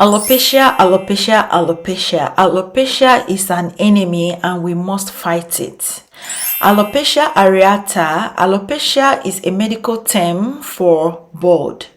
Alopecia, alopecia, alopecia. Alopecia is an enemy and we must fight it. Alopecia areata. Alopecia is a medical term for bald.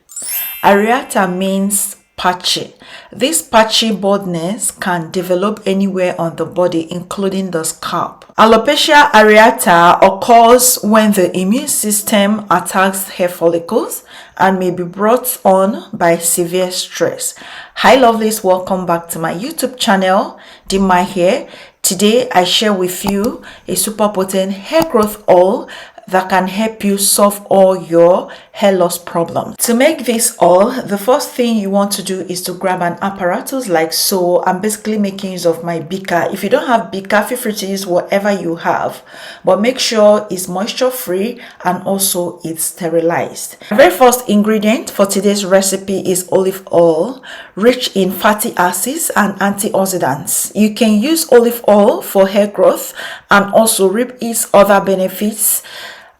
Areata means patchy. This patchy baldness can develop anywhere on the body, including the scalp. Alopecia areata occurs when the immune system attacks hair follicles and may be brought on by severe stress. Hi lovelies, welcome back to my YouTube channel, Dima here. Today I share with you a super potent hair growth oil that can help you solve all your hair loss problems. To make this oil, the first thing you want to do is to grab an apparatus like so. I'm basically making use of my beaker. If you don't have beaker, feel free to use whatever you have, but make sure it's moisture free and also it's sterilized. The very first ingredient for today's recipe is olive oil, rich in fatty acids and antioxidants. You can use olive oil for hair growth and also reap its other benefits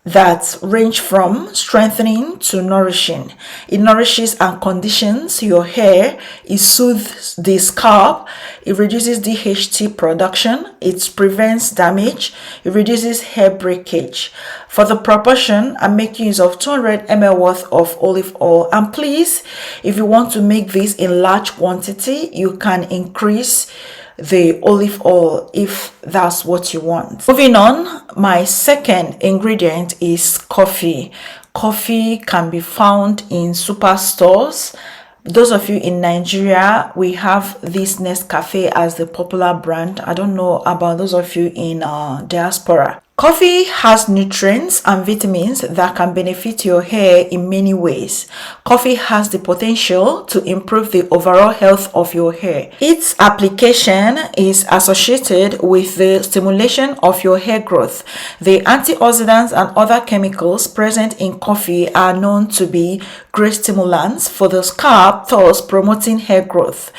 that range from strengthening to nourishing. It nourishes and conditions your hair, it soothes the scalp, it reduces DHT production, it prevents damage, it reduces hair breakage. For the proportion, I'm making use of 200 ml worth of olive oil, and please, if you want to make this in large quantity, you can increase the olive oil if that's what you want. Moving on, my second ingredient is coffee. Coffee can be found in superstores. Those of you in Nigeria, we have this Nescafe as the popular brand. I don't know about those of you in diaspora. Coffee has nutrients and vitamins that can benefit your hair in many ways. Coffee has the potential to improve the overall health of your hair. Its application is associated with the stimulation of your hair growth. The antioxidants and other chemicals present in coffee are known to be great stimulants for the scalp, thus promoting hair growth.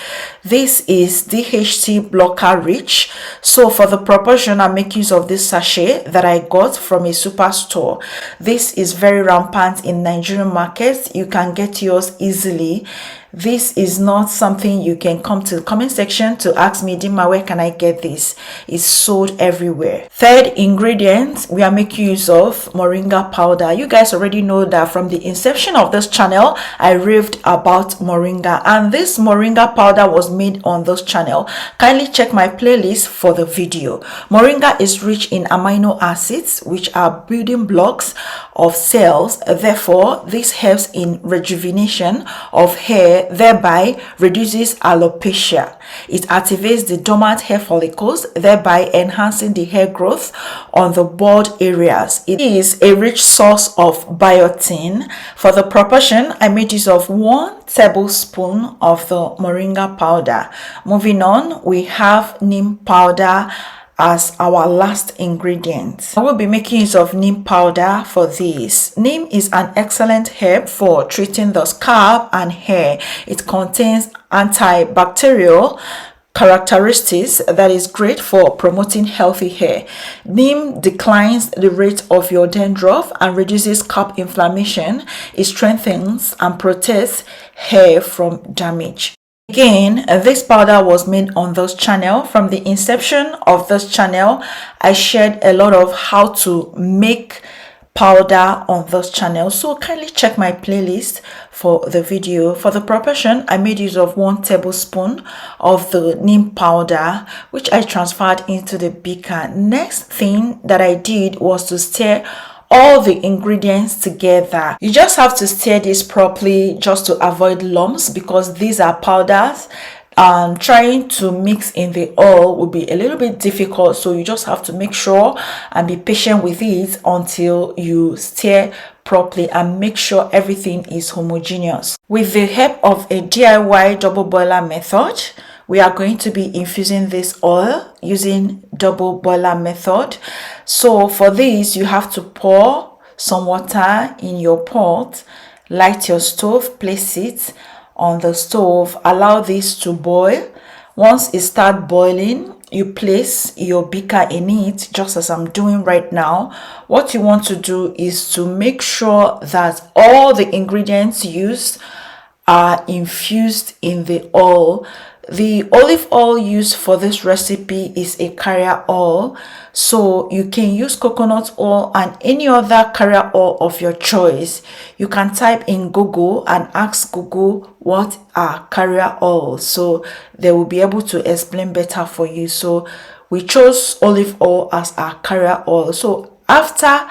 This is DHT blocker rich. So for the proportion, I make use of this sachet that I got from a superstore. This is very rampant in Nigerian markets. You can get yours easily. This is not something you can come to the comment section to ask me, Dima, where can I get this? It's sold everywhere. Third ingredient, we are making use of moringa powder. You guys already know that from the inception of this channel, I raved about moringa, and this moringa powder was made on this channel. Kindly check my playlist for the video. Moringa is rich in amino acids, which are building blocks of cells. Therefore, this helps in rejuvenation of hair, thereby reduces alopecia. It activates the dormant hair follicles, thereby enhancing the hair growth on the bald areas. It is a rich source of biotin. For the proportion, I made use of 1 tablespoon of the moringa powder. Moving on, we have neem powder as our last ingredient. I will be making use of neem powder for this. Neem is an excellent herb for treating the scalp and hair. It contains antibacterial characteristics that is great for promoting healthy hair. Neem declines the rate of your dandruff and reduces scalp inflammation. It strengthens and protects hair from damage. Again, this powder was made on this channel. From the inception of this channel, I shared a lot of how to make powder on this channel, so kindly check my playlist for the video. For the proportion, I made use of 1 tablespoon of the neem powder, which I transferred into the beaker. Next thing that I did was to stir all the ingredients together. You just have to stir this properly just to avoid lumps, because these are powders. Trying to mix in the oil will be a little bit difficult, so you just have to make sure and be patient with it until you stir properly and make sure everything is homogeneous. With the help of a DIY double boiler method, we are going to be infusing this oil using double boiler method. So for this, you have to pour some water in your pot, light your stove, place it on the stove, allow this to boil. Once it starts boiling, you place your beaker in it, just as I'm doing right now. What you want to do is to make sure that all the ingredients used are infused in the oil. The olive oil used for this recipe is a carrier oil, so you can use coconut oil and any other carrier oil of your choice. You can type in Google and ask Google what are carrier oils, so they will be able to explain better for you. So we chose olive oil as our carrier oil. So after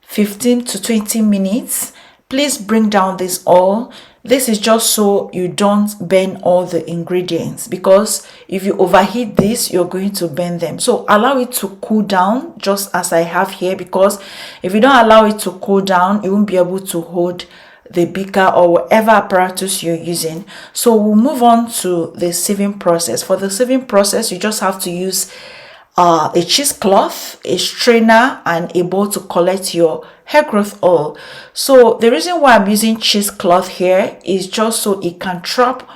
15 to 20 minutes, please bring down this oil. This is just so you don't burn all the ingredients, because if you overheat this, you're going to burn them. So allow it to cool down, just as I have here, because if you don't allow it to cool down, you won't be able to hold the beaker or whatever apparatus you're using. So we'll move on to the sieving process. For the sieving process, you just have to use a cheesecloth, a strainer, and a bowl to collect your hair growth oil. So the reason why I'm using cheesecloth here is just so it can trap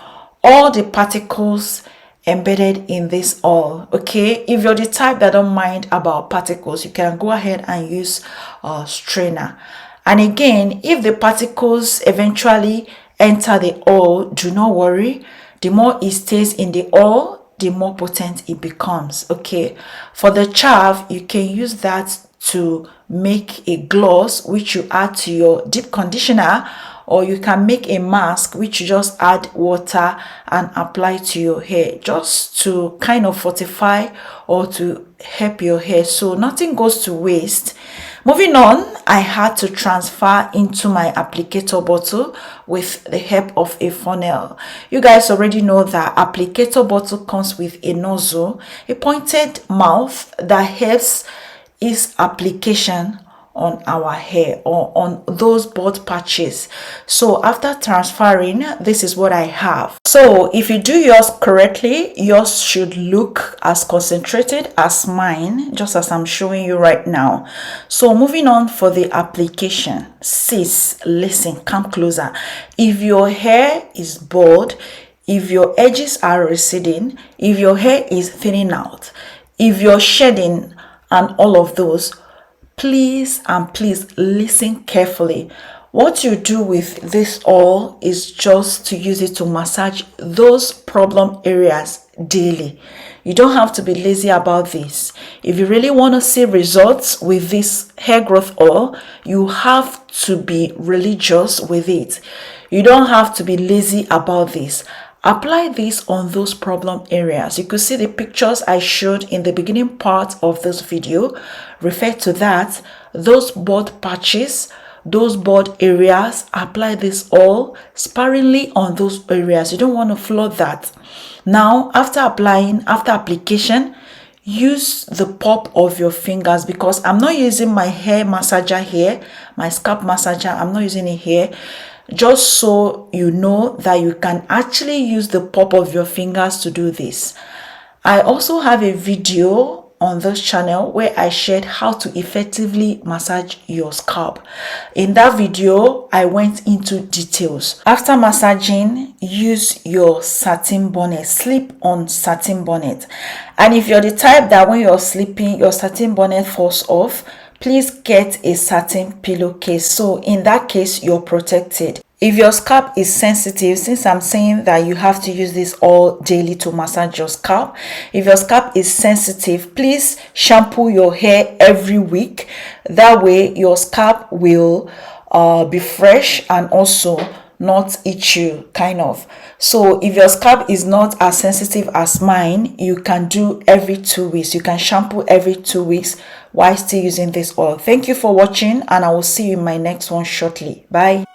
all the particles embedded in this oil. Okay, if you're the type that don't mind about particles, you can go ahead and use a strainer. And again, if the particles eventually enter the oil, do not worry. The more it stays in the oil, the more potent it becomes. Okay, for the chaff, you can use that to make a gloss which you add to your deep conditioner, or you can make a mask which you just add water and apply to your hair, just to kind of fortify or to help your hair, so nothing goes to waste. Moving on, I had to transfer into my applicator bottle with the help of a funnel. You guys already know that applicator bottle comes with a nozzle, a pointed mouth that helps its application on our hair or on those bald patches. So after transferring, this is what I have. So if you do yours correctly, yours should look as concentrated as mine, just as I'm showing you right now. So moving on for the application. Sis, listen, come closer. If your hair is bald, if your edges are receding, if your hair is thinning out, if you're shedding and all of those, please and please listen carefully. What you do with this oil is just to use it to massage those problem areas daily. You don't have to be lazy about this. If you really want to see results with this hair growth oil, you have to be religious with it. You don't have to be lazy about this. Apply this on those problem areas. You could see the pictures I showed in the beginning part of this video. Refer to that. Those bald patches, those bald areas, apply this oil sparingly on those areas. You don't want to flood that. Now, after application, use the pop of your fingers, because I'm not using my hair massager here, my scalp massager. I'm not using it here. Just so you know that you can actually use the pop of your fingers to do this. I also have a video on this channel where I shared how to effectively massage your scalp. In that video, I went into details. After massaging, use your satin bonnet. Sleep on satin bonnet. And if you're the type that when you're sleeping, your satin bonnet falls off, please get a satin pillowcase. So in that case, you're protected. If your scalp is sensitive, since I'm saying that you have to use this oil daily to massage your scalp, if your scalp is sensitive, please shampoo your hair every week. That way your scalp will be fresh and also not itch you, kind of. So if your scalp is not as sensitive as mine, you can do every 2 weeks. You can shampoo every 2 weeks while still using this oil. Thank you for watching, and I will see you in my next one shortly. Bye.